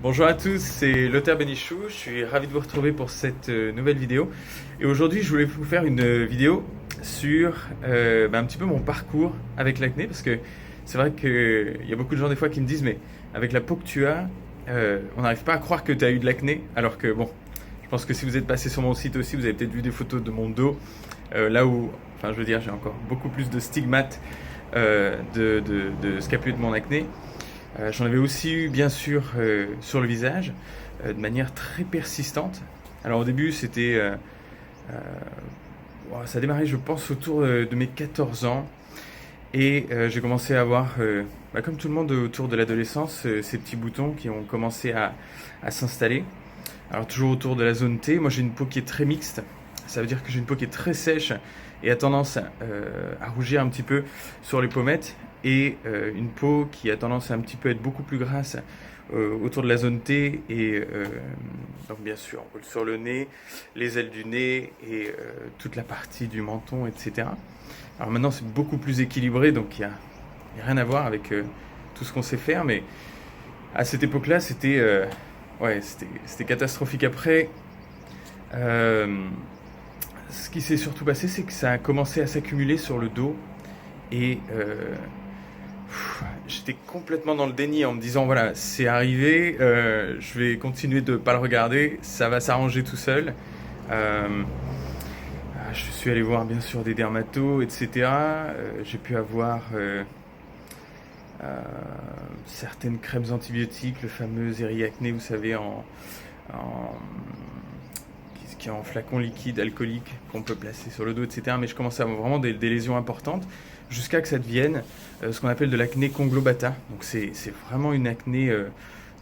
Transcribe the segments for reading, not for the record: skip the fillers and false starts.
Bonjour à tous, c'est Lothar Benichou, je suis ravi de vous retrouver pour cette nouvelle vidéo. Et aujourd'hui, je voulais vous faire une vidéo sur un petit peu mon parcours avec l'acné, parce que c'est vrai qu'il y a beaucoup de gens des fois qui me disent, mais avec la peau que tu as, on n'arrive pas à croire que tu as eu de l'acné, alors que bon, je pense que si vous êtes passé sur mon site aussi, vous avez peut-être vu des photos de mon dos, là où, enfin je veux dire, j'ai encore beaucoup plus de stigmates de ce qu'a pu être mon acné. J'en avais aussi eu bien sûr sur le visage de manière très persistante. Alors au début c'était ça a démarré je pense autour de mes 14 ans et j'ai commencé à avoir comme tout le monde autour de l'adolescence ces petits boutons qui ont commencé à s'installer. Alors toujours autour de la zone T, moi j'ai une peau qui est très mixte. Ça veut dire que j'ai une peau qui est très sèche et a tendance à rougir un petit peu sur les pommettes et une peau qui a tendance à un petit peu être beaucoup plus grasse autour de la zone T et donc bien sûr sur le nez, les ailes du nez et toute la partie du menton, etc. Alors maintenant c'est beaucoup plus équilibré donc il y a rien à voir avec tout ce qu'on sait faire, mais à cette époque-là c'était catastrophique. Après, ce qui s'est surtout passé, c'est que ça a commencé à s'accumuler sur le dos et j'étais complètement dans le déni en me disant voilà, c'est arrivé, je vais continuer de ne pas le regarder, ça va s'arranger tout seul. Je suis allé voir bien sûr des dermatos, etc. J'ai pu avoir certaines crèmes antibiotiques, le fameux Eriacné, vous savez, en, qui est en flacon liquide alcoolique qu'on peut placer sur le dos, etc. Mais je commençais à avoir vraiment des lésions importantes jusqu'à que ça devienne ce qu'on appelle de l'acné conglobata. Donc c'est vraiment une acné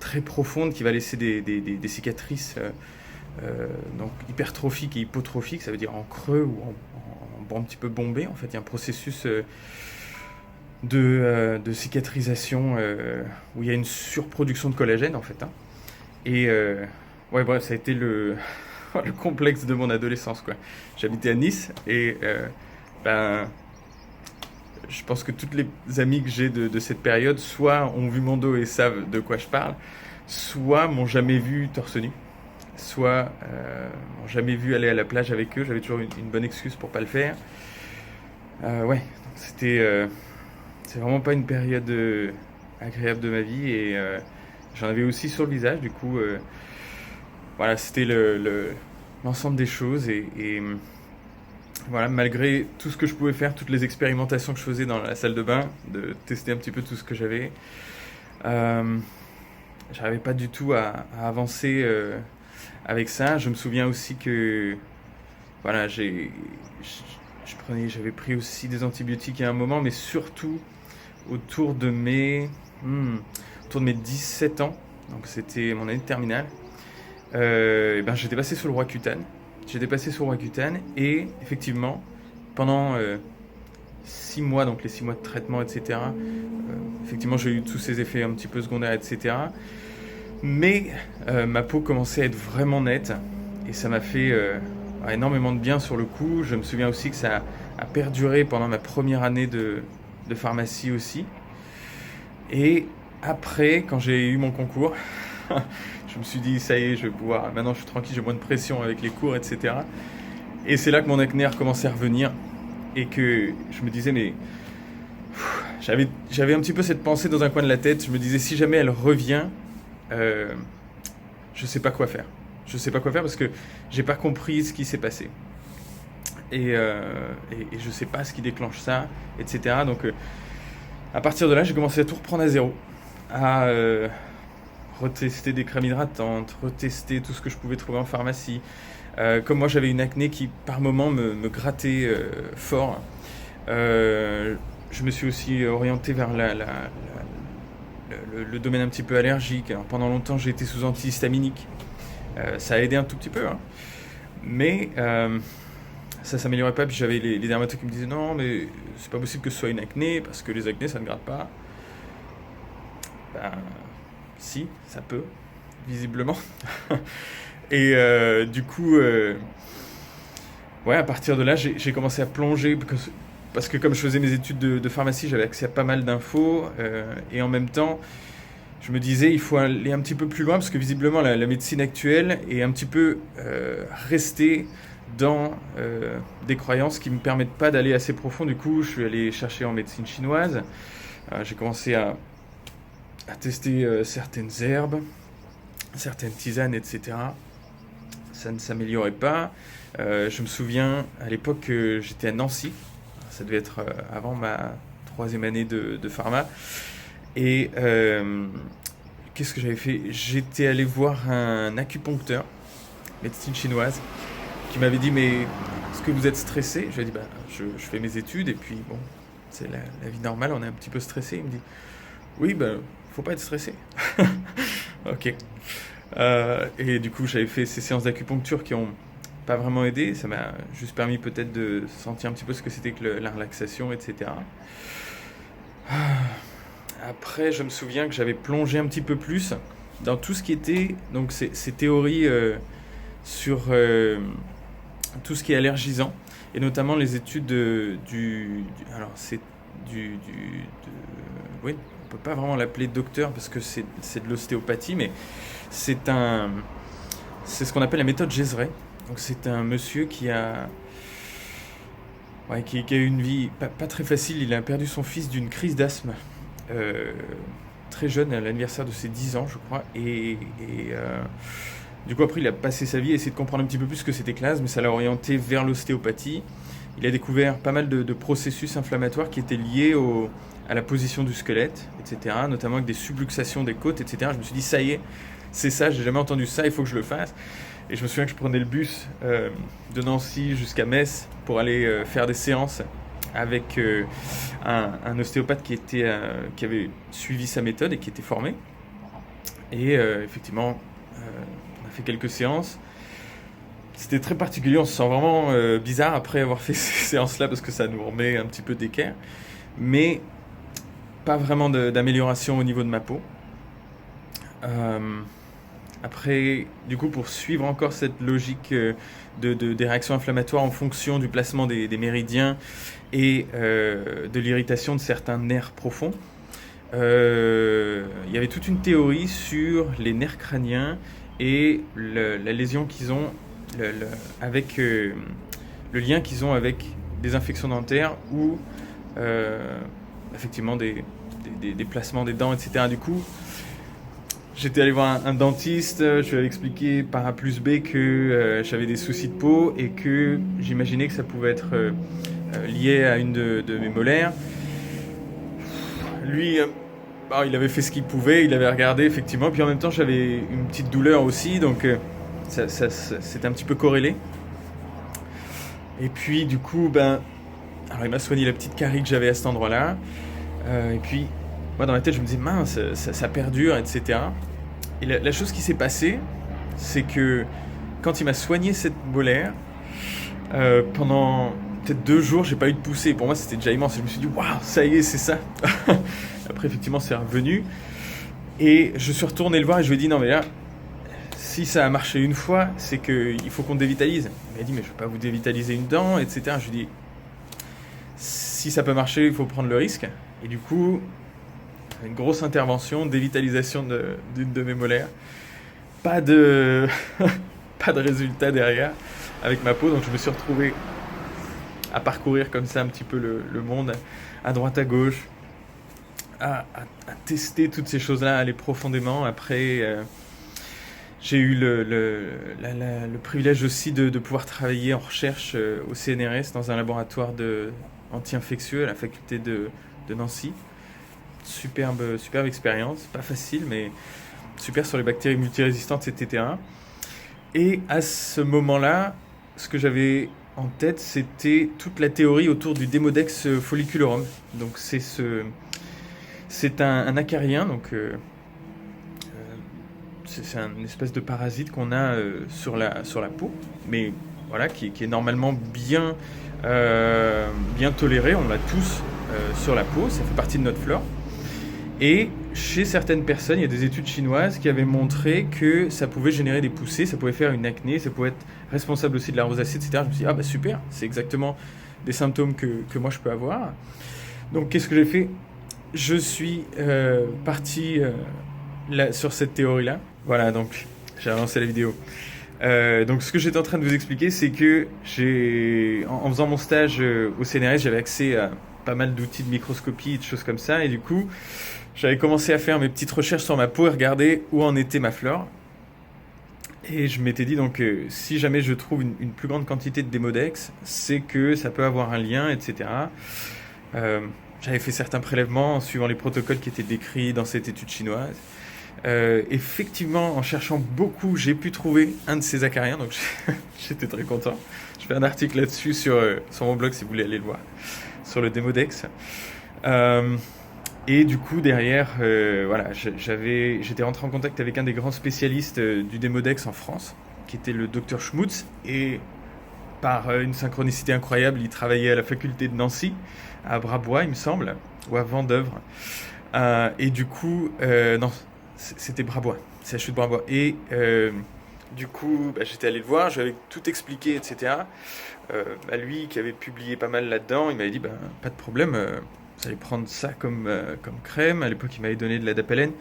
très profonde qui va laisser des cicatrices donc hypertrophiques et hypotrophiques, ça veut dire en creux ou un petit peu bombé. En fait, il y a un processus de cicatrisation où il y a une surproduction de collagène en fait. Et ouais, bref, ça a été le complexe de mon adolescence, quoi. J'habitais à Nice et je pense que toutes les amies que j'ai de cette période soit ont vu mon dos et savent de quoi je parle, soit m'ont jamais vu torse nu, soit m'ont jamais vu aller à la plage avec eux. J'avais toujours une bonne excuse pour pas le faire. Ouais, c'est vraiment pas une période agréable de ma vie et j'en avais aussi sur le visage. Du coup, voilà, c'était l'ensemble des choses et voilà, malgré tout ce que je pouvais faire, toutes les expérimentations que je faisais dans la salle de bain, de tester un petit peu tout ce que j'avais, j'arrivais pas du tout à avancer avec ça. Je me souviens aussi que voilà, j'avais pris aussi des antibiotiques à un moment, mais surtout autour de autour de mes 17 ans, donc c'était mon année de terminale. J'étais passé sur le Roaccutane. J'étais passé sur le Roaccutane et effectivement, pendant 6 mois, donc les 6 mois de traitement, etc., effectivement, j'ai eu tous ces effets un petit peu secondaires, etc. Mais ma peau commençait à être vraiment nette et ça m'a fait énormément de bien sur le coup. Je me souviens aussi que ça a perduré pendant ma première année de pharmacie aussi. Et après, quand j'ai eu mon concours, je me suis dit, ça y est, je vais pouvoir. Maintenant, je suis tranquille, j'ai moins de pression avec les cours, etc. Et c'est là que mon acné a recommencé à revenir. Et que je me disais, mais. J'avais un petit peu cette pensée dans un coin de la tête. Je me disais, si jamais elle revient, je sais pas quoi faire. Je sais pas quoi faire parce que j'ai pas compris ce qui s'est passé. Et je sais pas ce qui déclenche ça, etc. Donc, à partir de là, j'ai commencé à tout reprendre à zéro. À retester des crèmes hydratantes, retester tout ce que je pouvais trouver en pharmacie. Comme moi j'avais une acné qui par moments me grattait fort, je me suis aussi orienté vers le domaine un petit peu allergique. Alors, pendant longtemps j'ai été sous antihistaminique. Ça a aidé un tout petit peu, hein. Mais ça s'améliorait pas. Puis j'avais les dermatos qui me disaient non mais c'est pas possible que ce soit une acné parce que les acnés ça ne gratte pas. Ben, si, ça peut, visiblement. Et du coup, ouais, à partir de là, j'ai commencé à plonger parce que comme je faisais mes études de pharmacie, j'avais accès à pas mal d'infos et en même temps, je me disais, il faut aller un petit peu plus loin parce que visiblement la médecine actuelle est un petit peu restée dans des croyances qui ne me permettent pas d'aller assez profond. Du coup, je suis allé chercher en médecine chinoise. J'ai commencé à tester certaines herbes, certaines tisanes, etc. Ça ne s'améliorait pas. Je me souviens à l'époque que j'étais à Nancy. Ça devait être avant ma troisième année de pharma. Et qu'est-ce que j'avais fait? J'étais allé voir un acupuncteur, médecine chinoise, qui m'avait dit, mais est-ce que vous êtes stressé? Je lui ai dit, bah, je fais mes études et puis bon, c'est la vie normale, on est un petit peu stressé. Il me dit, oui, ben, faut pas être stressé. Ok. Et du coup, j'avais fait ces séances d'acupuncture qui ont pas vraiment aidé. Ça m'a juste permis peut-être de sentir un petit peu ce que c'était que la relaxation, etc. Après, je me souviens que j'avais plongé un petit peu plus dans tout ce qui était donc ces théories sur tout ce qui est allergisant et notamment les études alors c'est oui, on peut pas vraiment l'appeler docteur parce que c'est de l'ostéopathie, mais c'est c'est ce qu'on appelle la méthode Jezrey. Donc c'est un monsieur qui a ouais, qui a eu une vie pas très facile. Il a perdu son fils d'une crise d'asthme euh, très jeune, à l'anniversaire de ses 10 ans, je crois. Du coup, après, il a passé sa vie à essayer de comprendre un petit peu plus ce que c'était que l'asthme, mais ça l'a orienté vers l'ostéopathie. Il a découvert pas mal de processus inflammatoires qui étaient liés à la position du squelette, etc., notamment avec des subluxations des côtes, etc. Je me suis dit, ça y est, c'est ça, j'ai jamais entendu ça, il faut que je le fasse. Et je me souviens que je prenais le bus de Nancy jusqu'à Metz pour aller faire des séances avec un ostéopathe qui avait suivi sa méthode et qui était formé. Et effectivement, on a fait quelques séances. C'était très particulier, on se sent vraiment bizarre après avoir fait ces séances-là parce que ça nous remet un petit peu d'équerre. Mais pas vraiment d'amélioration au niveau de ma peau. Après, du coup, pour suivre encore cette logique des réactions inflammatoires en fonction du placement des méridiens et de l'irritation de certains nerfs profonds, il y avait toute une théorie sur les nerfs crâniens et la lésion qu'ils ont avec le lien qu'ils ont avec des infections dentaires ou effectivement des placements des dents, etc. Du coup, j'étais allé voir un dentiste, je lui avais expliqué par A plus B que j'avais des soucis de peau et que j'imaginais que ça pouvait être lié à une de mes molaires. Lui, il avait fait ce qu'il pouvait, il avait regardé effectivement, puis en même temps j'avais une petite douleur aussi, donc c'était un petit peu corrélé. Et puis du coup, alors il m'a soigné la petite carie que j'avais à cet endroit-là, et puis moi dans ma tête je me disais mince, ça perdure, etc. Et la chose qui s'est passée, c'est que quand il m'a soigné cette molaire, pendant peut-être 2 jours, j'ai pas eu de poussée. Pour moi, c'était déjà immense. Je me suis dit, waouh, ça y est, c'est ça. Après, effectivement, c'est revenu. Et je suis retourné le voir et je lui ai dit, non, mais là, si ça a marché une fois, c'est qu'il faut qu'on dévitalise. Il m'a dit, mais je ne vais pas vous dévitaliser une dent, etc. Je lui ai dit, si ça peut marcher, il faut prendre le risque. Et du coup, une grosse intervention, dévitalisation d'une de mes molaires. Pas de résultat derrière avec ma peau, donc je me suis retrouvé à parcourir comme ça un petit peu le monde, à droite à gauche, à tester toutes ces choses-là, à aller profondément. Après, j'ai eu le privilège aussi de pouvoir travailler en recherche au CNRS dans un laboratoire anti-infectieux à la faculté de Nancy. Superbe expérience, pas facile, mais super sur les bactéries multirésistantes, etc. Et à ce moment-là, ce que j'avais en tête, c'était toute la théorie autour du Demodex folliculorum. Donc c'est un acarien, donc c'est une espèce de parasite qu'on a sur la peau, mais voilà, qui est normalement bien toléré. On l'a tous sur la peau, ça fait partie de notre flore. Et chez certaines personnes, il y a des études chinoises qui avaient montré que ça pouvait générer des poussées, ça pouvait faire une acné, ça pouvait être responsable aussi de la rosacée, etc. Je me suis dit, super, c'est exactement des symptômes que moi je peux avoir. Donc qu'est-ce que j'ai fait? Je suis parti là, sur cette théorie-là. Voilà, donc j'ai avancé la vidéo. Donc ce que j'étais en train de vous expliquer, c'est que en faisant mon stage au CNRS, j'avais accès à pas mal d'outils de microscopie et de choses comme ça, et du coup, j'avais commencé à faire mes petites recherches sur ma peau et regarder où en était ma flore. Et je m'étais dit donc si jamais je trouve une plus grande quantité de Demodex, c'est que ça peut avoir un lien, etc. J'avais fait certains prélèvements suivant les protocoles qui étaient décrits dans cette étude chinoise. Effectivement, en cherchant beaucoup, j'ai pu trouver un de ces acariens, donc j'étais très content. Je fais un article là-dessus sur mon blog si vous voulez aller le voir, sur le Demodex. Et du coup, derrière, voilà, j'étais rentré en contact avec un des grands spécialistes du Demodex en France, qui était le docteur Schmutz. Et par une synchronicité incroyable, il travaillait à la faculté de Nancy, à Brabois, il me semble, ou à Vendeuvre. Et du coup, non, c'était Brabois, CHU de Brabois. Et du coup, j'étais allé le voir, je lui avais tout expliqué, etc. Lui, qui avait publié pas mal là-dedans, il m'avait dit, pas de problème. Vous allez prendre ça comme crème. À l'époque, il m'avait donné de la dapalène.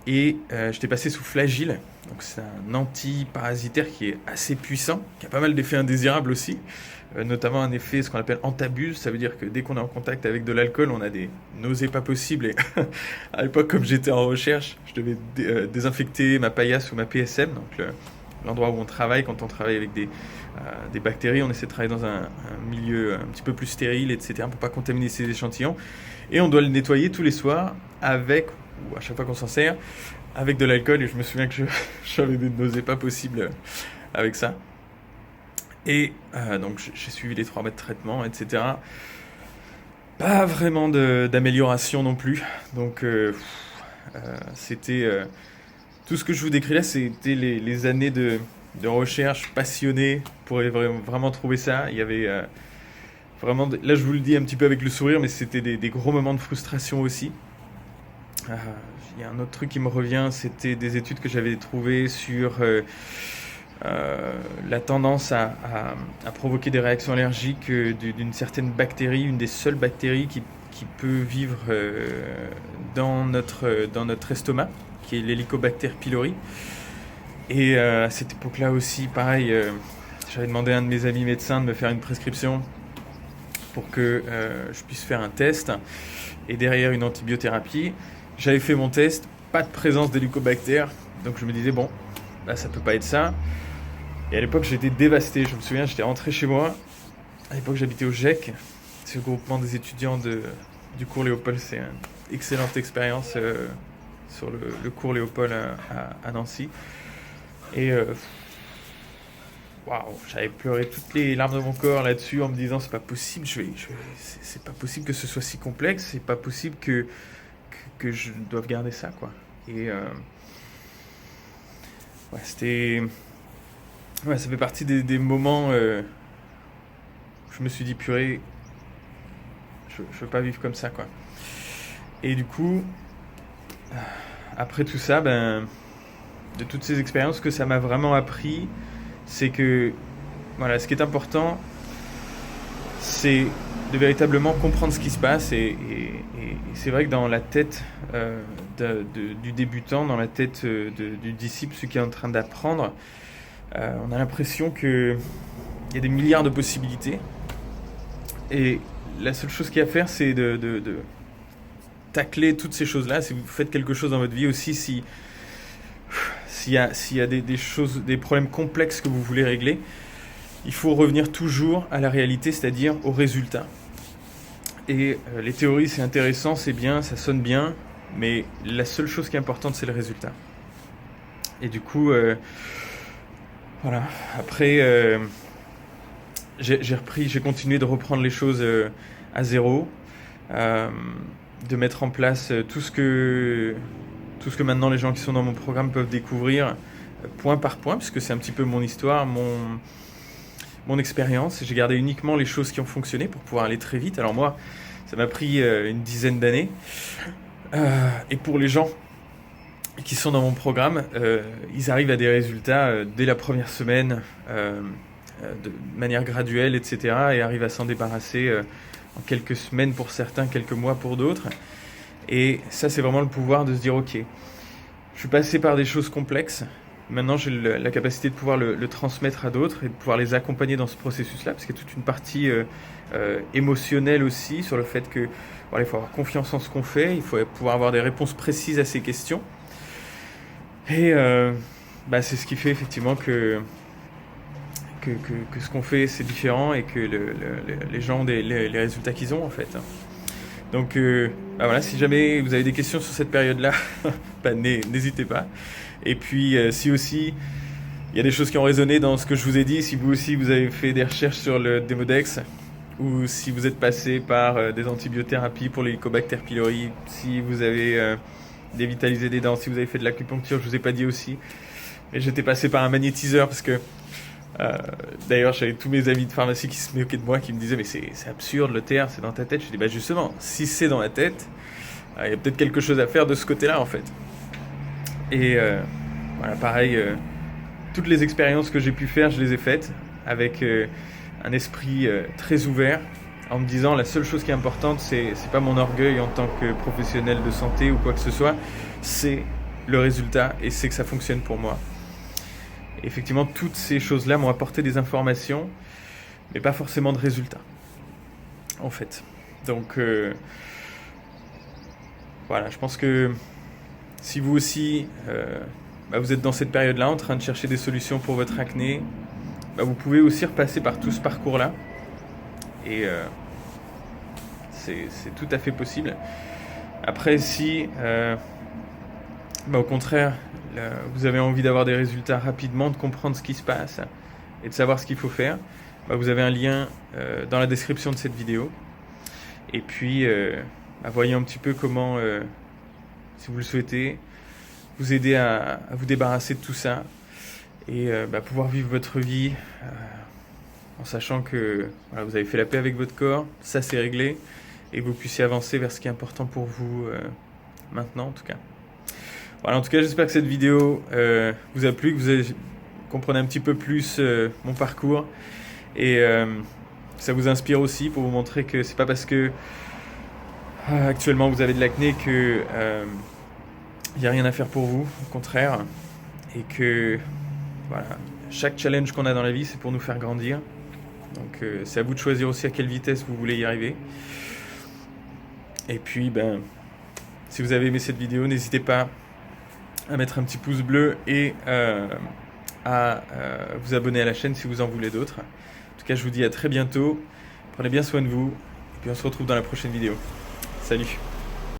Et j'étais passé sous Flagyl. Donc, c'est un antiparasitaire qui est assez puissant, qui a pas mal d'effets indésirables aussi. Notamment un effet, ce qu'on appelle antabuse. Ça veut dire que dès qu'on est en contact avec de l'alcool, on a des nausées pas possibles. Et à l'époque, comme j'étais en recherche, je devais désinfecter ma paillasse ou ma PSM. Donc, l'endroit où on travaille, quand on travaille avec des bactéries, on essaie de travailler dans un milieu un petit peu plus stérile, etc., pour pas contaminer ces échantillons. Et on doit le nettoyer tous les soirs avec, ou à chaque fois qu'on s'en sert, avec de l'alcool. Et je me souviens que j'avais des nausées pas possibles avec ça. Et donc j'ai suivi les 3 mois de traitement, etc. Pas vraiment d'amélioration non plus. Donc c'était... tout ce que je vous décris là, c'était les années de recherche passionnée pour vraiment trouver ça. Il y avait vraiment... Là, je vous le dis un petit peu avec le sourire, mais c'était des gros moments de frustration aussi. Il y a un autre truc qui me revient, c'était des études que j'avais trouvées sur la tendance à provoquer des réactions allergiques d'une certaine bactérie, une des seules bactéries qui peut vivre dans notre estomac, qui est l'Helicobacter pylori. Et à cette époque-là aussi, pareil, j'avais demandé à un de mes amis médecins de me faire une prescription pour que je puisse faire un test et derrière une antibiothérapie. J'avais fait mon test, pas de présence d'Helicobacter, donc je me disais bon, là ça peut pas être ça. Et à l'époque j'étais dévasté, je me souviens, j'étais rentré chez moi. À l'époque j'habitais au GEC, c'est le groupement des étudiants du cours Léopold, c'est une excellente expérience sur le cours Léopold à Nancy. Et waouh, j'avais pleuré toutes les larmes de mon corps là-dessus en me disant c'est pas possible, c'est pas possible que ce soit si complexe, c'est pas possible que je doive garder ça, quoi. Et ouais, c'était... Ouais, ça fait partie des moments où je me suis dit purée, je veux pas vivre comme ça, quoi. Et du coup, après tout ça, de toutes ces expériences, ce que ça m'a vraiment appris, c'est que voilà, ce qui est important, c'est de véritablement comprendre ce qui se passe. Et c'est vrai que dans la tête du débutant, dans la tête du disciple, celui qui est en train d'apprendre, on a l'impression qu'il y a des milliards de possibilités. Et la seule chose qu'il y a à faire, c'est de tacler toutes ces choses-là. Si vous faites quelque chose dans votre vie aussi, s'il y a des choses, des problèmes complexes que vous voulez régler, il faut revenir toujours à la réalité, c'est-à-dire au résultat. Et les théories, c'est intéressant, c'est bien, ça sonne bien, mais la seule chose qui est importante, c'est le résultat. Et du coup, voilà. Après, j'ai continué de reprendre les choses à zéro, de mettre en place tout ce que maintenant les gens qui sont dans mon programme peuvent découvrir point par point, puisque c'est un petit peu mon histoire, mon expérience. J'ai gardé uniquement les choses qui ont fonctionné pour pouvoir aller très vite. Alors moi, ça m'a pris une dizaine d'années. Et pour les gens qui sont dans mon programme, ils arrivent à des résultats dès la première semaine, de manière graduelle, etc. et arrivent à s'en débarrasser en quelques semaines pour certains, quelques mois pour d'autres. Et ça, c'est vraiment le pouvoir de se dire, ok, Je suis passé par des choses complexes. Maintenant, j'ai la capacité de pouvoir le transmettre à d'autres et de pouvoir les accompagner dans ce processus-là, parce qu'il y a toute une partie émotionnelle aussi sur le fait que voilà, il faut avoir confiance en ce qu'on fait, il faut pouvoir avoir des réponses précises à ces questions. Et c'est ce qui fait effectivement que ce qu'on fait c'est différent et que les gens ont les résultats qu'ils ont en fait. Donc voilà, si jamais vous avez des questions sur cette période-là, n'hésitez pas. Et puis si aussi il y a des choses qui ont résonné dans ce que je vous ai dit, si vous aussi vous avez fait des recherches sur le Demodex, ou si vous êtes passé par des antibiothérapies pour l'Helicobacter pylori, si vous avez dévitalisé des dents, si vous avez fait de l'acupuncture, je vous ai pas dit aussi. Et j'étais passé par un magnétiseur parce que d'ailleurs j'avais tous mes amis de pharmacie qui se moquaient de moi, qui me disaient mais c'est absurde, le TR c'est dans ta tête. Je dis justement, si c'est dans la tête, il y a peut-être quelque chose à faire de ce côté-là en fait. Et voilà, pareil, toutes les expériences que j'ai pu faire, je les ai faites avec un esprit très ouvert, en me disant la seule chose qui est importante, c'est pas mon orgueil en tant que professionnel de santé ou quoi que ce soit, c'est le résultat et c'est que ça fonctionne pour moi. Et effectivement, toutes ces choses-là m'ont apporté des informations, mais pas forcément de résultats, en fait. Donc voilà, je pense que si vous aussi vous êtes dans cette période-là en train de chercher des solutions pour votre acné, vous pouvez aussi repasser par tout ce parcours-là. Et c'est tout à fait possible. Après, si au contraire, vous avez envie d'avoir des résultats rapidement, de comprendre ce qui se passe et de savoir ce qu'il faut faire, vous avez un lien dans la description de cette vidéo. Et puis, voyez un petit peu comment, si vous le souhaitez, vous aider à vous débarrasser de tout ça et pouvoir vivre votre vie en sachant que voilà, vous avez fait la paix avec votre corps, ça c'est réglé, et que vous puissiez avancer vers ce qui est important pour vous maintenant en tout cas. Voilà, en tout cas j'espère que cette vidéo vous a plu, que vous comprenez un petit peu plus mon parcours et ça vous inspire aussi pour vous montrer que c'est pas parce que actuellement vous avez de l'acné que il n'y a rien à faire pour vous, au contraire, et que voilà, chaque challenge qu'on a dans la vie c'est pour nous faire grandir. Donc c'est à vous de choisir aussi à quelle vitesse vous voulez y arriver. Et puis si vous avez aimé cette vidéo, n'hésitez pas à mettre un petit pouce bleu et à vous abonner à la chaîne si vous en voulez d'autres. En tout cas, je vous dis à très bientôt. Prenez bien soin de vous et puis on se retrouve dans la prochaine vidéo. Salut!